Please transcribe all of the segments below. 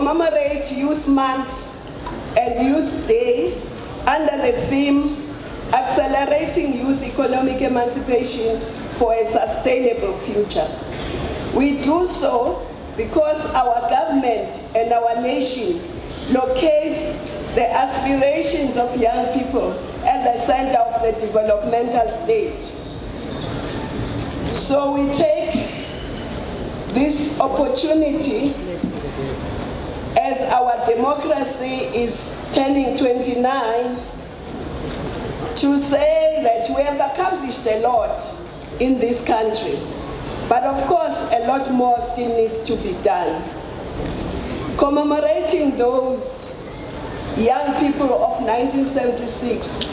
commemorate Youth Month and Youth Day under the theme Accelerating Youth Economic Emancipation for a Sustainable Future. We do so because our government and our nation locates the aspirations of young people at the center of the developmental stage. So we take this opportunity as our democracy is turning 29 to say that we have accomplished a lot in this country. But of course, a lot more still needs to be done. Commemorating those young people of 1976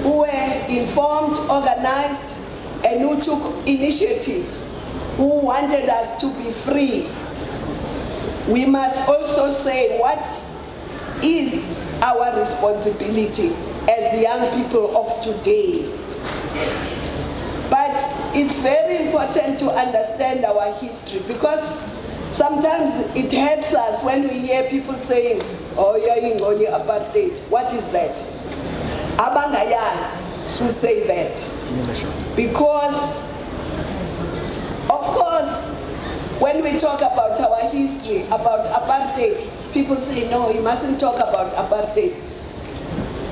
who were informed, organized, and who took initiative, who wanted us to be free. We must also say what is our responsibility as young people of today. But it's very important to understand our history, because sometimes it hurts us when we hear people saying, oh, you're in apartheid. What is that? Abangayas who say that. Because, of course, when we talk about our history, about apartheid, people say, no, you mustn't talk about apartheid.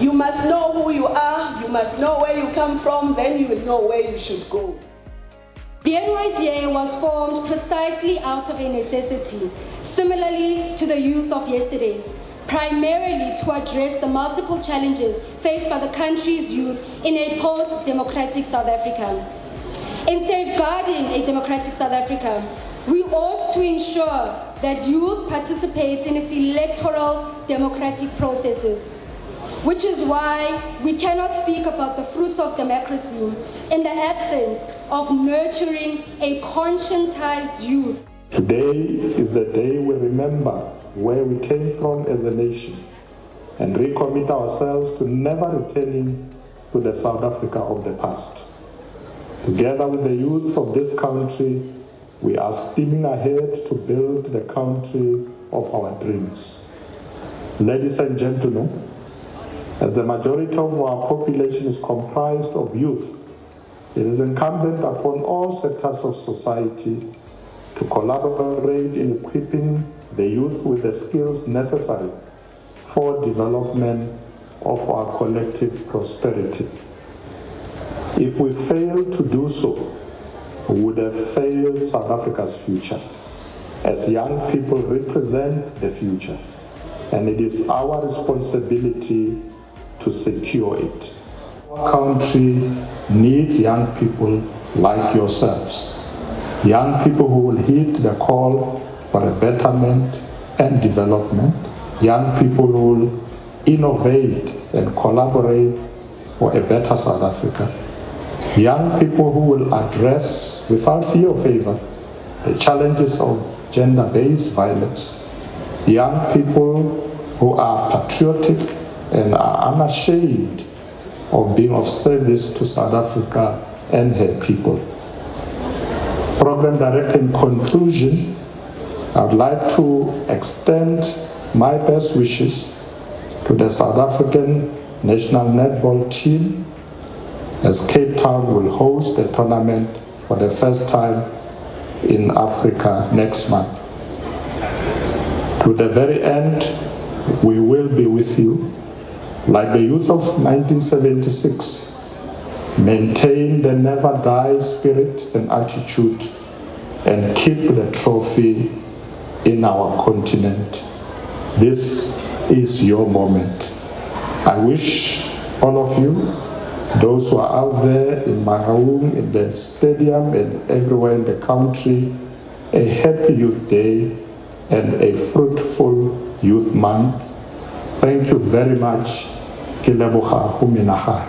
You must know who you are, you must know where you come from, then you will know where you should go. The NYDA was formed precisely out of a necessity, similarly to the youth of yesterday's, primarily to address the multiple challenges faced by the country's youth in a post-democratic South Africa. In safeguarding a democratic South Africa, we ought to ensure that youth participate in its electoral democratic processes, which is why we cannot speak about the fruits of democracy in the absence of nurturing a conscientized youth. Today is the day we remember where we came from as a nation and recommit ourselves to never returning to the South Africa of the past. Together with the youth of this country, we are steaming ahead to build the country of our dreams. Ladies and gentlemen, as the majority of our population is comprised of youth, it is incumbent upon all sectors of society to collaborate in equipping the youth with the skills necessary for development of our collective prosperity. If we fail to do so, we would have failed South Africa's future, as young people represent the future, and it is our responsibility to secure it. Our country needs young people like yourselves, young people who will heed the call for a betterment and development, young people who will innovate and collaborate for a better South Africa, young people who will address without fear or favor the challenges of gender-based violence, young people who are patriotic and are unashamed of being of service to South Africa and her people. Program Director, in conclusion, I would like to extend my best wishes to the South African national netball team, as Cape Town will host the tournament for the first time in Africa next month. To the very end, we will be with you. Like the youth of 1976, maintain the never die spirit and attitude and keep the trophy in our continent. This is your moment. I wish all of you, those who are out there in Mangaung, in the stadium and everywhere in the country, a happy Youth Day and a fruitful Youth Month. Thank you very much. Ke leboga go menagana.